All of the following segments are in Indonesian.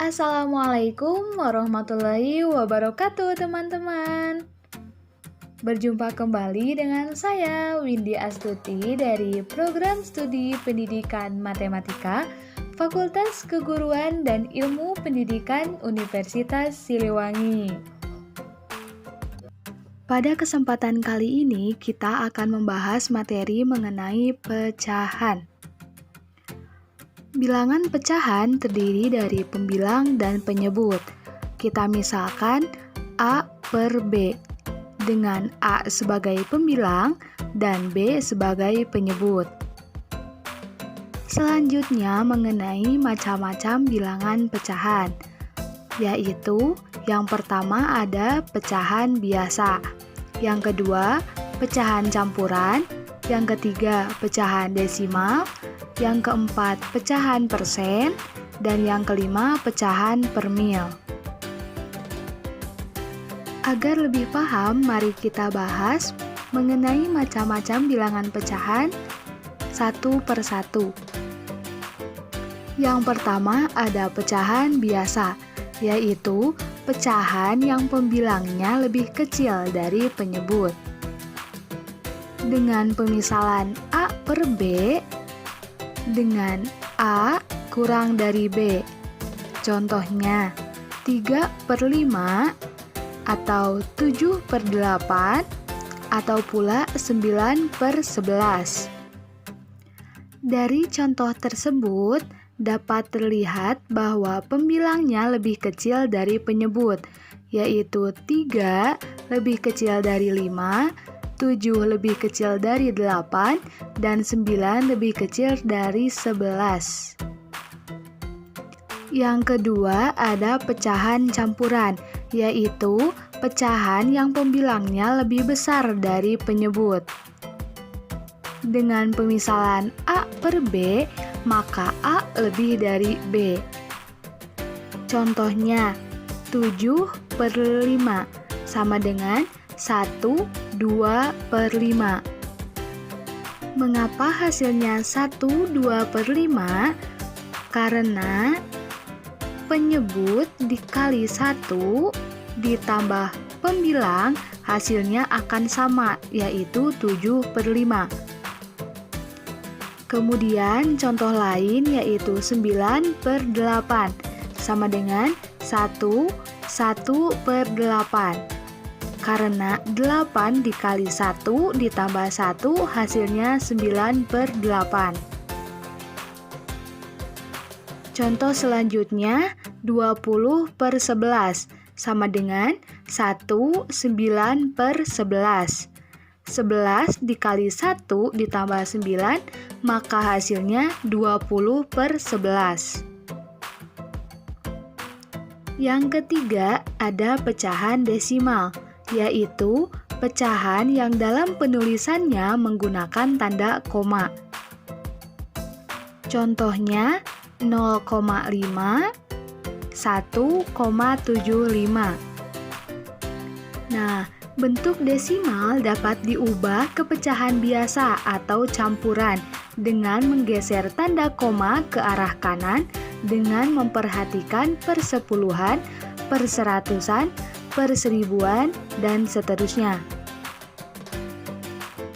Assalamualaikum warahmatullahi wabarakatuh teman-teman. Berjumpa kembali dengan saya Windy Astuti dari Program Studi Pendidikan Matematika Fakultas Keguruan dan Ilmu Pendidikan Universitas Siliwangi. Pada kesempatan kali ini kita akan membahas materi mengenai pecahan. Bilangan pecahan terdiri dari pembilang dan penyebut. Kita misalkan A per B, dengan A sebagai pembilang dan B sebagai penyebut. Selanjutnya mengenai macam-macam bilangan pecahan, yaitu yang pertama ada pecahan biasa, yang kedua pecahan campuran, yang ketiga pecahan desimal, yang keempat pecahan persen, dan yang kelima pecahan per mil. Agar lebih paham, mari kita bahas mengenai macam-macam bilangan pecahan satu per satu. Yang pertama ada pecahan biasa, yaitu pecahan yang pembilangnya lebih kecil dari penyebut. Dengan pemisalan A per B dengan A kurang dari B. Contohnya 3 per 5 atau 7 per 8 atau pula 9 per 11. Dari contoh tersebut dapat terlihat bahwa pembilangnya lebih kecil dari penyebut, yaitu 3 lebih kecil dari 5, 7 lebih kecil dari 8, dan 9 lebih kecil dari 11. Yang kedua ada pecahan campuran, yaitu pecahan yang pembilangnya lebih besar dari penyebut. Dengan pemisalan A per B, maka A lebih dari B. Contohnya 7 per 5 sama dengan 1, 2 per 5. Mengapa hasilnya 1, 2 per 5? Karena penyebut dikali 1 ditambah pembilang hasilnya akan sama, yaitu 7 per 5. Kemudian contoh lain yaitu 9 per 8 sama dengan 1 per 8. Karena 8 dikali 1 ditambah 1 hasilnya 9 per 8. Contoh selanjutnya 20 per 11 sama dengan 1, 9 per 11. 11 dikali 1 ditambah 9 maka hasilnya 20 per 11. Yang ketiga ada pecahan desimal, yaitu pecahan yang dalam penulisannya menggunakan tanda koma. Contohnya 0,5, 1,75. Nah, bentuk desimal dapat diubah ke pecahan biasa atau campuran dengan menggeser tanda koma ke arah kanan dengan memperhatikan persepuluhan, perseratusan, per seribuan, dan seterusnya.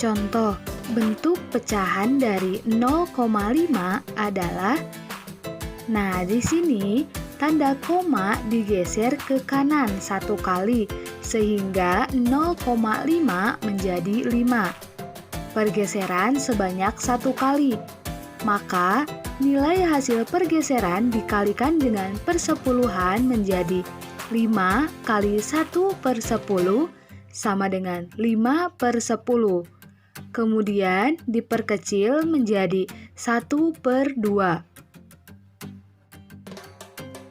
Contoh, bentuk pecahan dari 0,5 adalah, nah di sini tanda koma digeser ke kanan satu kali sehingga 0,5 menjadi 5. Pergeseran sebanyak satu kali. Maka nilai hasil pergeseran dikalikan dengan persepuluhan menjadi 5 kali 1 per 10 sama dengan 5 per 10. Kemudian diperkecil menjadi 1 per 2.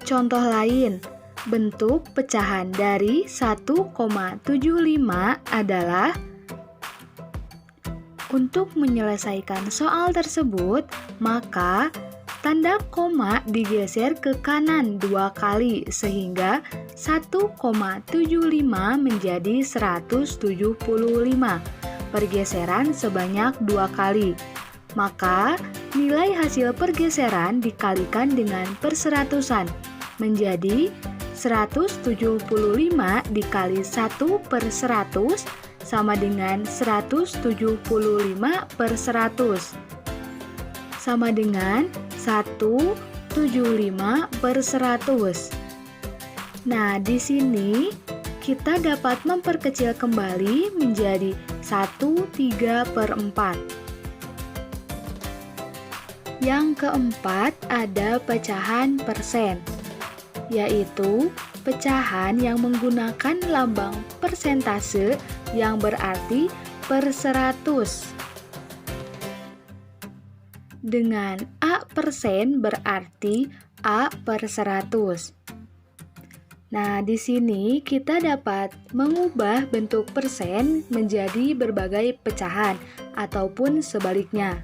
Contoh lain, bentuk pecahan dari 1,75 adalah, untuk menyelesaikan soal tersebut, maka tanda koma digeser ke kanan 2 kali sehingga 1,75 menjadi 175. Pergeseran sebanyak 2 kali. Maka nilai hasil pergeseran dikalikan dengan perseratusan menjadi 175 dikali 1 per 100 sama dengan 175 per 100 sama dengan 175 per 100. Nah, di sini kita dapat memperkecil kembali menjadi 1/3 per 4. Yang keempat ada pecahan persen, yaitu pecahan yang menggunakan lambang persentase yang berarti per 100. Dengan A persen berarti A per 100. Nah, di sini kita dapat mengubah bentuk persen menjadi berbagai pecahan ataupun sebaliknya.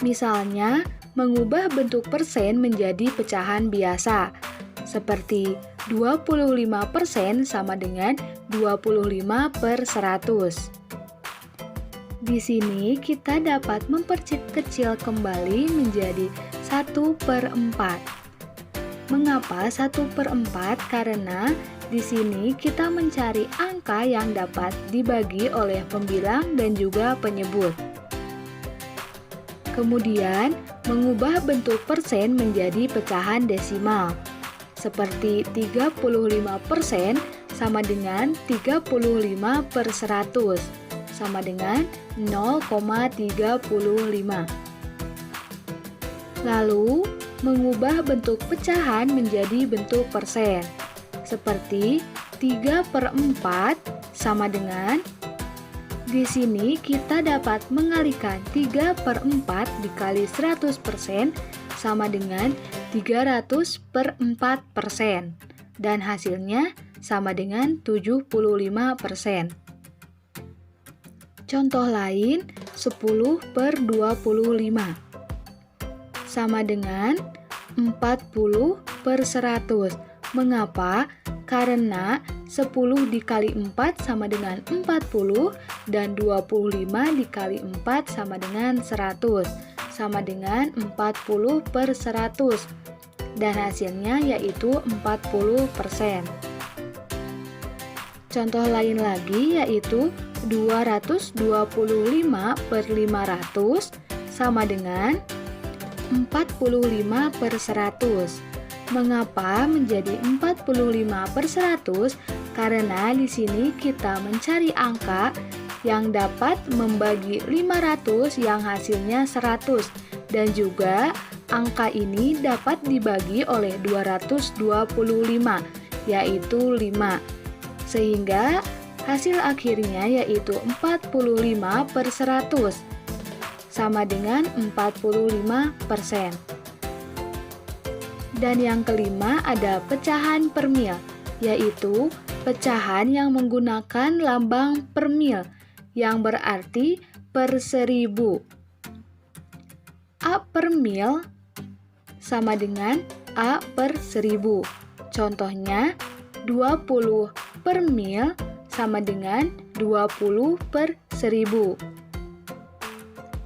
Misalnya, mengubah bentuk persen menjadi pecahan biasa, seperti 25% sama dengan 25 per 100. Di sini kita dapat memperkecil kembali menjadi 1/4. Mengapa 1/4? Karena di sini kita mencari angka yang dapat dibagi oleh pembilang dan juga penyebut. Kemudian, mengubah bentuk persen menjadi pecahan desimal, seperti 35% sama dengan 35 per 100, sama dengan 0,35. Lalu, mengubah bentuk pecahan menjadi bentuk persen, seperti 3/4 sama dengan, di sini kita dapat mengalihkan 3/4 dikali 100% sama dengan 300/4%, dan hasilnya sama dengan 75%. Contoh lain, 10/25 sama dengan 40/100. Mengapa? Karena 10 dikali 4 sama dengan 40 dan 25 dikali 4 sama dengan 100, sama dengan 40/100, dan hasilnya yaitu 40%. Contoh lain lagi yaitu 225/500 sama dengan 45/100. Mengapa menjadi 45/100? Karena di sini kita mencari angka yang dapat membagi 500 yang hasilnya 100, dan juga angka ini dapat dibagi oleh 225, yaitu 5. Sehingga hasil akhirnya yaitu 45/100 sama dengan 45%. Dan yang kelima ada pecahan per mil, yaitu pecahan yang menggunakan lambang per mil yang berarti per 1000. A per mil sama dengan A per 1000. Contohnya 20 per mil sama dengan 20 per 1000.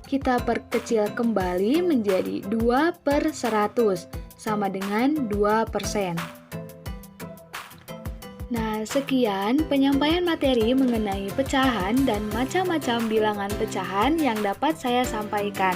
Kita perkecil kembali menjadi 2/100 sama dengan 2%. Nah, sekian penyampaian materi mengenai pecahan dan macam-macam bilangan pecahan yang dapat saya sampaikan.